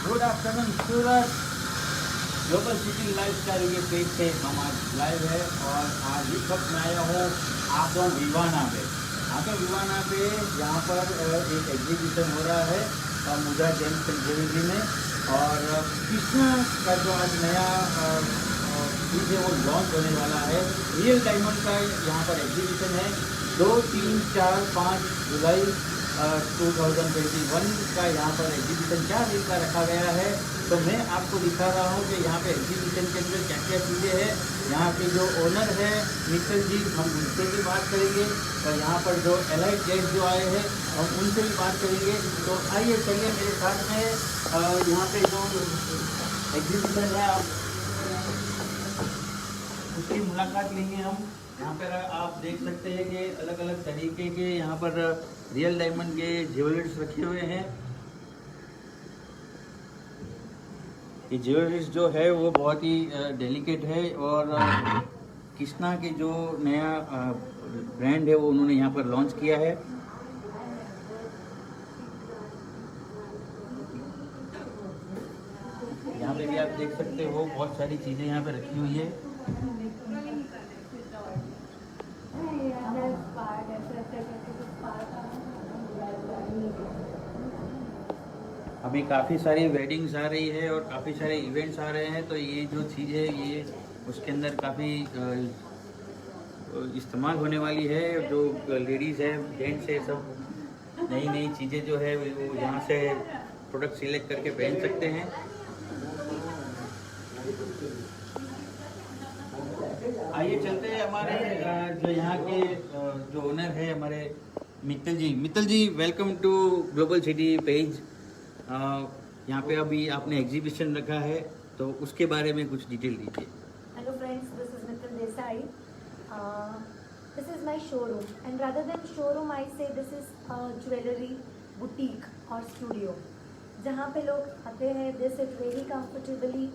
Good afternoon सूरत। Global city lifestyle ये page से हम आज लाइव है और आज इस वक्त मैं आया हूँ आदम विवाना पे। आदम विवाना पे यहाँ पर एक एग्जीबिशन हो रहा है मुजा जेम्स एंड ज्वेलरी में, और कृष्णा का जो आज नया चीज़ है वो लॉन्च होने वाला है। रियल डायमंड का यहाँ पर एग्जीबिशन है 2, 3, 4, 5 जुलाई 2021 का यहाँ पर एग्जीबिशन 4 दिन का रखा गया है। तो मैं आपको दिखा रहा हूँ कि यहाँ पे एग्जीबिशन के अंदर क्या क्या चीज़ें हैं। यहाँ के जो ओनर है मित्तल जी, हम उनसे भी बात करेंगे, और यहाँ पर जो एलाइट गेस्ट जो आए हैं हम उनसे भी बात करेंगे। तो आइए चलिए मेरे साथ में यहाँ पे जो एग्जीबिशन है उसकी मुलाकात लेंगे हम। यहाँ पर आप देख सकते हैं कि अलग अलग तरीके के यहाँ पर रियल डायमंड के ज्वेलरीज रखे हुए हैं। ये ज्वेलरीज जो है वो बहुत ही डेलिकेट है, और कृष्णा के जो नया ब्रांड है वो उन्होंने यहाँ पर लॉन्च किया है। यहाँ पे भी आप देख सकते हो बहुत सारी चीज़ें यहाँ पे रखी हुई है। अभी काफ़ी सारी वेडिंग्स आ रही है और काफ़ी सारे इवेंट्स आ रहे हैं, तो ये जो चीज़ है ये उसके अंदर काफ़ी इस्तेमाल होने वाली है। जो लेडीज़ है, जेंट्स है, सब नई नई चीज़ें जो है वो यहाँ से प्रोडक्ट सिलेक्ट करके पहन सकते हैं। आइए चलते हैं हमारे जो यहाँ के जो ओनर है हमारे Mittal ji. Mittal ji, welcome to global city page. यहाँ पे अभी आपने एग्जीबिशन रखा है, तो उसके बारे में कुछ डिटेल दीजिए। Hello friends, this is Mittal Desai. This is my showroom, and rather than showroom I say this is jewellery boutique और स्टूडियो, जहाँ पे लोग आते हैं, they sit very comfortably,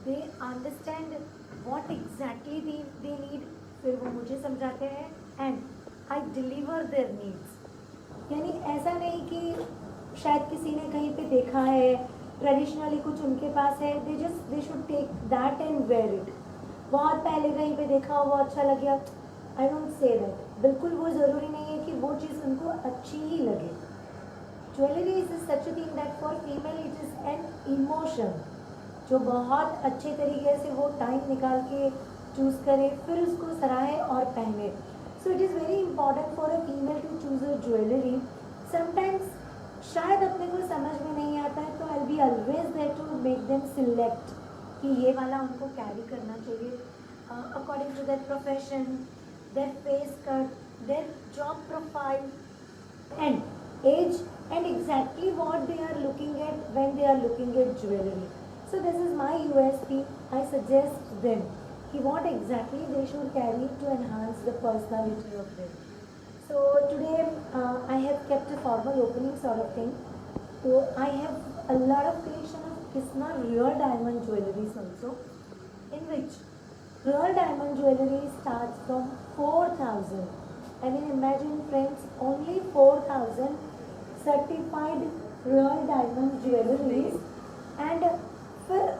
they understand what exactly they need, फिर वो मुझे समझाते हैं and I deliver their needs. यानी ऐसा नहीं कि शायद किसी ने कहीं पे देखा है, ट्रेडिशनली कुछ उनके पास है, they should take that and wear it. बहुत पहले कहीं पे देखा हो, वो अच्छा लग गया, आई डोंट से दैट। बिल्कुल वो ज़रूरी नहीं है कि वो चीज़ उनको अच्छी ही लगे। Jewellery is such a thing that for female it is an emotion, जो बहुत अच्छे तरीके से वो टाइम निकाल के चूज़ करे, फिर उसको सराहे और पहने। So it is very important for a female to choose a jewellery. Sometimes शायद अपने को समझ में नहीं आता है, तो I be always there to make them select कि ये वाला उनको कैरी करना चाहिए according to their profession, their face cut, their job profile and age, and exactly what they are looking at when they are looking at jewellery. So this is my USP. I suggest them कि what exactly they should carry to enhance the personality of them. So today I have kept a formal opening sort of thing. So I have a lot of collection of Kisna real diamond jewelries also, in which real diamond jewelry starts from 4,000. I mean, imagine friends, only 4,000 certified real diamond jewelries, and फिर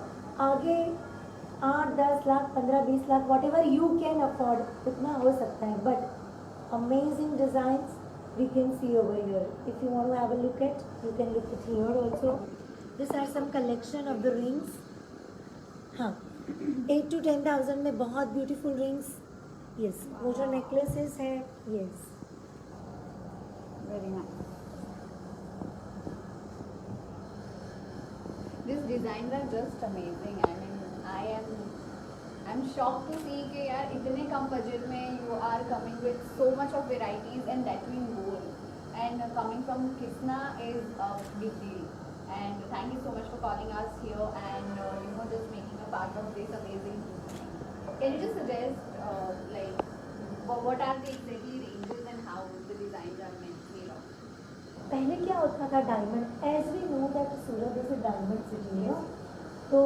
आगे 8, 10 lakh, 15, 20 lakh, whatever you can afford उतना हो सकता है, but amazing designs we can see over here. If you want to have a look at, you can look at here also. These are some collection of the rings. हाँ, 8 to 10,000 में बहुत beautiful rings. Yes, वो जो necklaces है, yes. Very nice. These designs are just amazing. I mean, I'm shocked to see कि यार इतने कम budget में you are coming with so much of varieties and that in gold, and coming from Kisna is a big deal, and thank you so much for calling us here and just making a part of this amazing. Can you just suggest like what are the exactly ranges and how the designs are made of? पहले क्या होता था diamond, as we know that Surat is a diamond city है, तो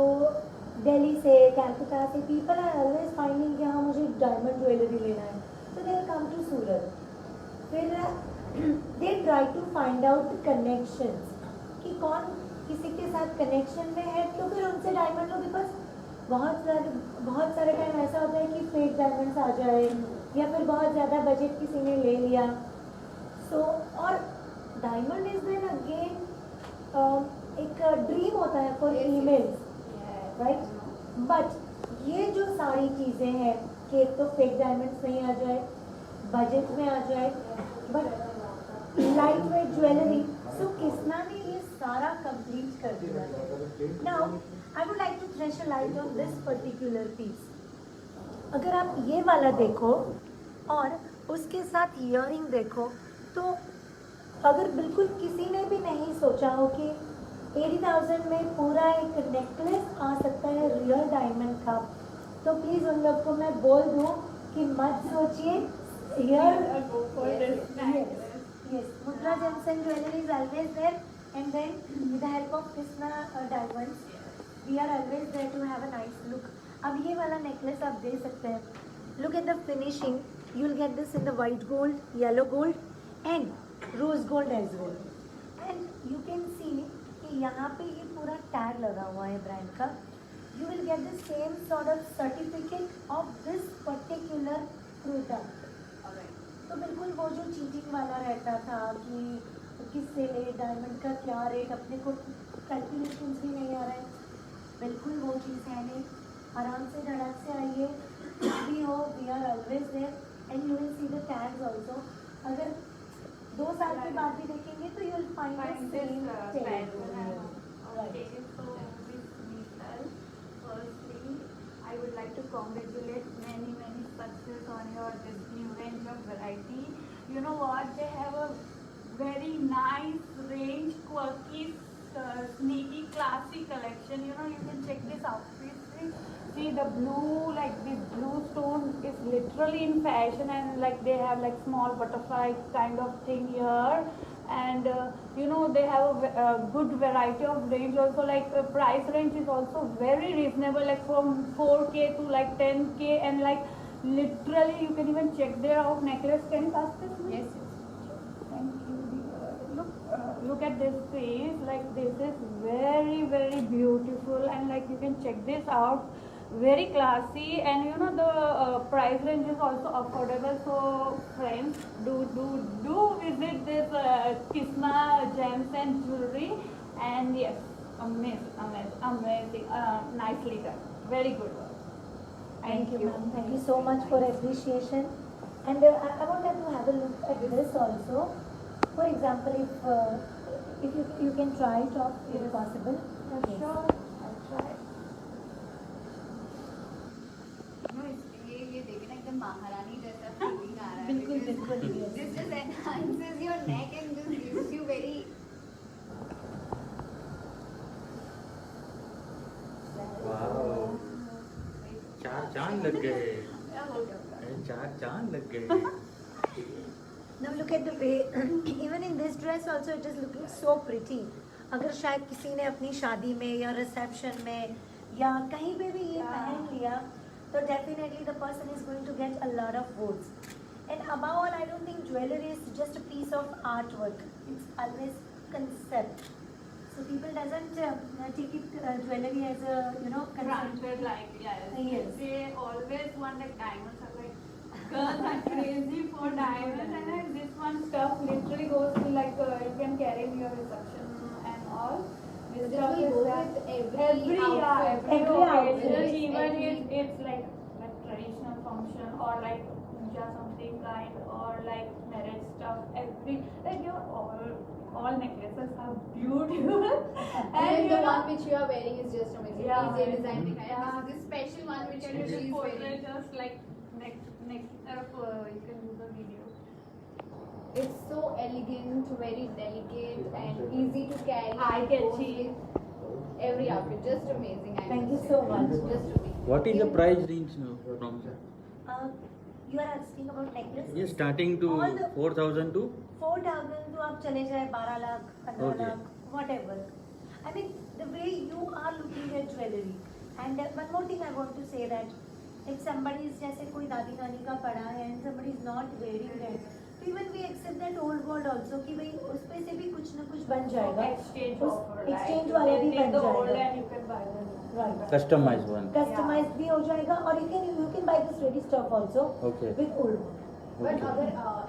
दिल्ली से, कैलकाटा से people are always finding कि हाँ मुझे डायमंड ज्वेलरी लेना है, तो दे कम टू सूरत। फिर they try to find out connections कि कौन किस किसी के साथ कनेक्शन में है तो फिर उनसे डायमंड लो, बिकॉज बहुत सारे टाइम ऐसा होता है कि फेक डायमंड्स आ जाए या फिर बहुत ज़्यादा बजट किसी ने ले लिया। सो और डायमंड इज देन अगेन एक ड्रीम होता है फॉर फीमेल्स, राइट? बट ये जो सारी चीज़ें हैं कि एक तो फेक डायमंड्स नहीं आ जाए, बजट में आ जाए, but light weight jewellery, so Kisna ने ये सारा कंप्लीट कर दिया है। Now I would like to thresh a light on this particular piece. अगर आप ये वाला देखो और उसके साथ ईयरिंग देखो, तो अगर बिल्कुल किसी ने भी नहीं सोचा हो कि 80,000 में पूरा एक नेकलेस आ सकता है रियल डायमंड का, तो प्लीज़ उन लोग को मैं बोल दूँ कि मत सोचिए। Yes, Mudra Gems and Jewelry is always there, and then with the help of Krishna diamonds, we are always there to have a nice look. अब ये वाला नेकलेस आप दे सकते हैं. Look at the finishing. You will get this in the white gold, yellow gold, and rose gold as well. And you can see कि यहाँ पे ये पूरा टैग लगा हुआ है ब्रांड का. You will get the same sort of certificate of this particular product. तो बिल्कुल वो जो चीटिंग वाला रहता था कि किससे ले डायमंड का क्या रेट, अपने को कैलकुलेशंस भी नहीं आ रहा है, बिल्कुल वो चीज़ है नहीं. आराम से धड़क से आइए, कुछ भी हो, we are always there and you will see the tags also. अगर 2 साल के बाद भी देखेंगे तो you will find the same tag. Okay, so this Nishal, firstly, I would like to congratulate many success on your this new range of variety. You know what? They have a very nice range, quirky, sneaky, classy collection. You know, you can check this outfit. See the blue, like this blue stone is literally in fashion, and like they have like small butterfly kind of thing here. And you know, they have a good variety of range also, like price range is also very reasonable, like from 4K to like 10K, and like literally you can even check their out necklace. Can you pass this? Yes. Thank you. Look at this piece, like this is very beautiful, and like you can check this out, very classy, and you know the price range is also affordable. So friends, do visit this Krishna Gems and Jewelry, and yes, amazing, nicely done, very good work. Thank you, ma'am. Thank you so much for appreciation. And I wanted to have a look at this also. For example, if you can try it off, if possible. Okay. Sure, I'll try. No, इसलिए ये देखिए ना, एकदम महारानी जैसा feeling आ रहा है. बिल्कुल. This just enhances your neck and just gives you very. चार चांद लग गए. क्या हो गया? अरे 4 चांद लग गए. Now look at the way, even in this dress also it is looking so pretty. अगर शायद किसी ने अपनी शादी में या रिसेप्शन में या कहीं पे भी ये पहन लिया, तो definitely the person is going to get a lot of votes. And above all, I don't think jewelry is just a piece of artwork. It's always concept. So people doesn't take it jewelry as a concept. Granted, like Yes. they always want like diamonds are like. Girls are crazy for diamonds, and like this one stuff literally goes to like you can carry in your reception and all. This This stuff will is go like with every outfit. every outfit. occasion. Even Every- it's like traditional function or like puja something kind or like marriage stuff. Like your all necklaces are beautiful. And you the know, one which you are wearing is just amazing. Yeah. Easy design दिखाया. Yeah. This is the special one which you can she just is portray wearing. just like next you can do the video. It's so elegant, very delicate, and easy to carry. Eye-catchy. It goes with every outfit, just amazing. I Thank must you say. so much. Just amazing. What is the price range now from? You are asking about necklace? Yes, starting to All the- 4,000 to 4,000 तो आप चले जाए 12 lakh 15 Okay. Lakh whatever. I mean the way you are looking at jewelry. And one more thing I want to say that if somebody is जैसे कोई दादी नानी का पड़ा है and somebody is not wearing it, even we accept that old gold also कि भाई उस पे से भी कुछ ना कुछ बन जाएगा, Exchange उस offer, exchange right? वाला You भी can take बन the old जाएगा, and you can buy the new. Right, customize one. Customize भी हो जाएगा और you can buy this ready stuff also Okay. with old gold. But अगर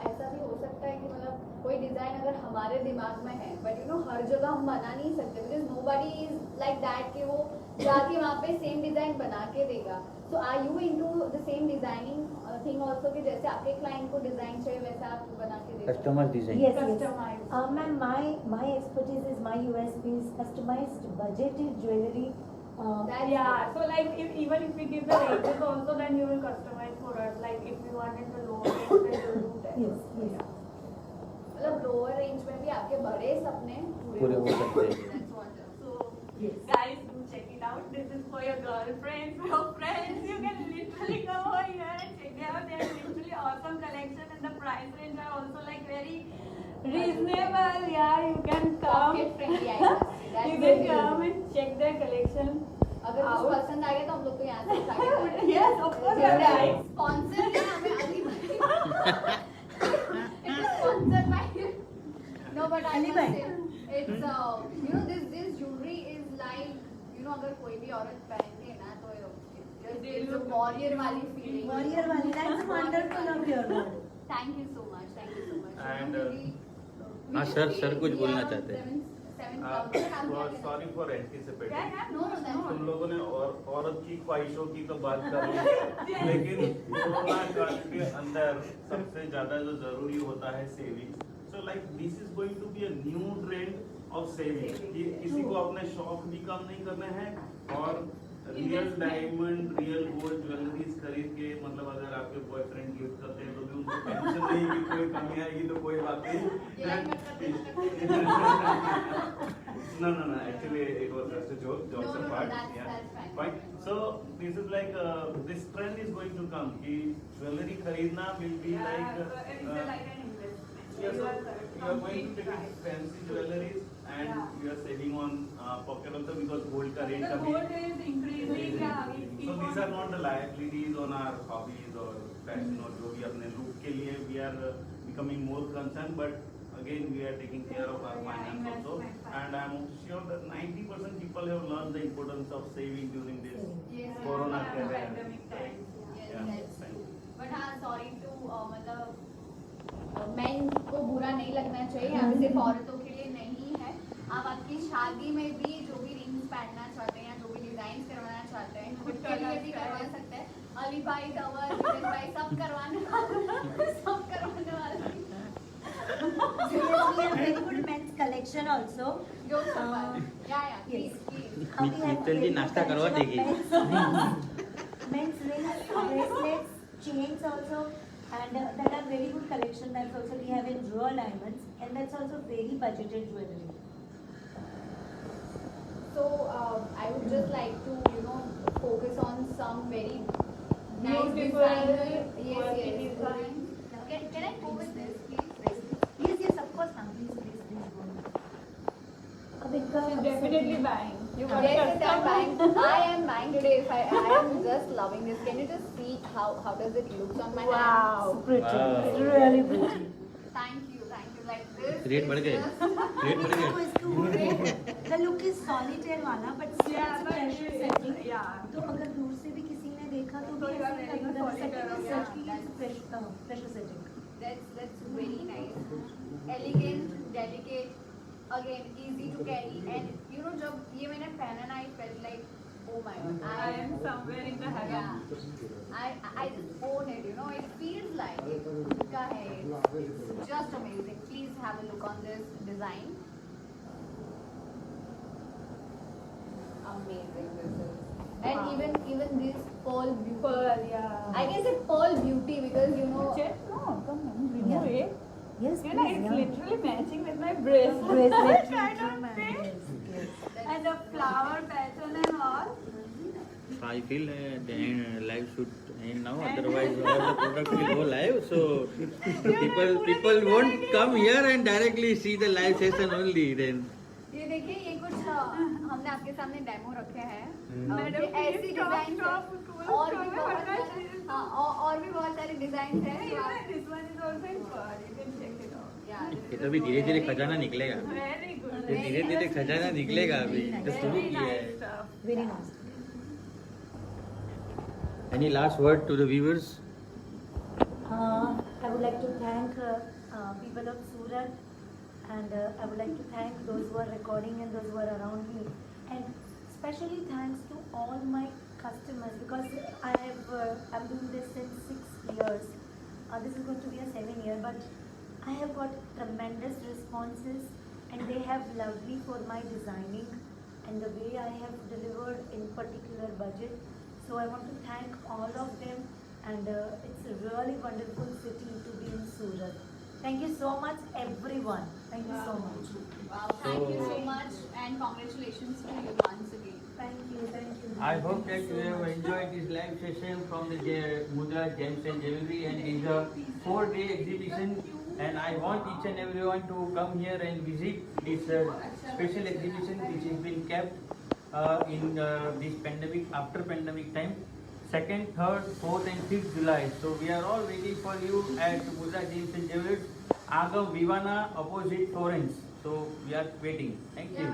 ऐसा भी हो सकता है कि मतलब कोई डिजाइन अगर हमारे दिमाग में है बट यू नो हर जगह हम बना नहीं सकते because nobody is like that कि वो जाके वहाँ पे सेम डिजाइन बना के देगा. So are you into the same designing thing also कि जैसे आपके क्लाइंट को डिजाइन चाहिए वैसा आप बना के दे सकते customize design. Yes, Customized. yes. Ma'am, my expertise is my USP is customized budgeted jewelry. Yeah, so like even if we give the ranges also, then you will customize for us. Like if we wanted the lower range, then you will do that. Yes, yes. मतलब lower range में भी आपके बड़े सपने पूरे हो सकते हैं. That's wonderful. So Yes. guys, do check it out. This is for your girlfriends, your friends. You can literally go over here and check it out. There's literally awesome collection and the price range are also like very reasonable. Yeah, you can come. Pocket friendly items. That's You very can come and check their collection. अगर कुछ out. पसंद आ गया तो हम लोग तो यहाँ से उठा के लाएंगे. Yes, of course, you're right. Sponsor या हमें अली भाई. It is sponsored by. No, but I Ali must भाई. say it's you know this jewelry is like you know अगर कोई भी औरत पहनती है ना तो it's a warrior वाली feeling. Warrior वाली, that's wonderful of your word. Thank you so much. Thank you so much. And, हाँ, सर कुछ बोलना चाहते हैं. Sorry for एंटीसिपेटिंग. Yeah, yeah, No, no, that's तुम लोगों ने औरत की ख्वाहिशों की तो बात कर ली, लेकिन कोरोना काल के अंदर सबसे ज्यादा जो जरूरी होता है saving. So like this is going to be a new trend of saving. किसी को अपने शौक भी कम नहीं करने हैं और real diamond real gold jewelleries खरीद के मतलब अगर आपके बॉयफ्रेंड गिफ्ट करते हैं तो भी उनको टेंशन नहीं कि कोई कमी आएगी तो कोई बात नहीं. No. Actually, it was just a joke. Jokes No, apart. that's Yeah. fine. Fine. So this is like this trend is going to come. कि jewelry खरीदना will be Yeah, like. it's like an investment. Yes, You so are you are going to take right. fancy jewelries and Yeah. you are saving on pocket also because gold का rate The कभी. gold is increasing. Yeah, we keep So these on- are not the liabilities on our hobbies or fashion or जो भी अपने look के लिए we are becoming more concerned, but again we are taking care of our finance also, and I am sure that 90% people have learned the importance of saving during this Yes. Corona Yeah, period. pandemic times. Yes, Yeah, that's thank you. But हाँ sorry to मतलब main को बुरा नहीं लगना चाहिए. यहाँ सिर्फ औरतों के लिए नहीं है. आप आपकी शादी में भी जो भी रिंग्स पहनना चाहते हैं या जो भी डिजाइन करवाना चाहते हैं खुद के लिए भी करवा सकते हैं. अली भाई धवल जितेन भाई सब करवाने वाले सब करवाने वाले. Seriously, a very good men's collection also. जो या Yes. Please We have Mittal ji very good नाश्ता करवा collection of देगी. men's rings, bracelets, chains also, and that are very good collection. That's also we have in raw diamonds, and that's also very budgeted jewelry. So I would just like to focus on some very nice Beautiful designer. quality Yes. design. Can I go with this, please? Yes, of course, ma'am. Please go. अब इनका She's definitely buying. You yes, I'm buying. I am buying today. If I am just loving this. Can you just see how does it look on my Wow. pretty, Wow. it's really pretty. hands? Thank you. Like this. Rate बढ़ गए. Rate बढ़ गए. The look is solitaire वाला, but still Yeah, it's a but pressure setting. yeah. तो अगर दूर से भी किसी ने देखा तो तो भी you are ऐसा wearing a लगेगा solitaire, setting is yeah. such कि it's pressure setting. That's very nice. Elegant, delicate. Again, easy to carry. And जब ये मैंने पहना ना, I felt like, oh my god, I am somewhere in the heaven. Yeah. I just own it, it feels like it. Ka hai. It's just amazing. Please have a look on this design. Amazing this is. And Wow. even this pearl beauty. Pearl, yeah. I can say pearl beauty because Check, no, come on, remove Yeah. it. Yes, You know, please, it's yeah. literally matching with my bracelet. Bracelet, kind true, of ma'am. thing. Yes, yes. And the flower pattern and all. I feel the live should end now. Otherwise, all the product will go live. So people won't come here and directly see the live session only. Then ये देखिए ये कुछ हमने आपके सामने demo रखे हैं Madam, ऐसी please डिजाइन stop, stop, और भी stop, बहुत हटना सारे चाहिए। हाँ, और भी बहुत सारे डिजाइन है तो आप- This one is also in pearl. You can check it out. Yeah, this ये is तो अभी धीरे धीरे very खजाना good. निकलेगा, Very good. ये धीरे धीरे खजाना निकलेगा अभी तो शुरू Very किया है. nice stuff. Very nice. Any last word to the viewers? I would like to thank people of Surat, and I would like to thank those who are recording and those who are around me, and especially thanks to all my customers, because I'm doing this since 6 years. This is going to be a 7th year, but I have got tremendous responses, and they have loved me for my designing and the way I have delivered in particular budget. So I want to thank all of them, and it's a really wonderful city to be in Surat. Thank you so much, everyone. Thank you so much. Wow, thank you so much and congratulations to you once again. Thank you, thank you. I hope that you have enjoyed this live session from the Mudra Gems and Jewelry, and it's a 4-day exhibition, and I want each and everyone to come here and visit this special exhibition which has been kept in this pandemic, after pandemic time, 2nd, 3rd, 4th and 5th July. So we are all waiting for you at Mudra Gems and Jewelry, Agam Vivana opposite Florence. So we are waiting. Thank you.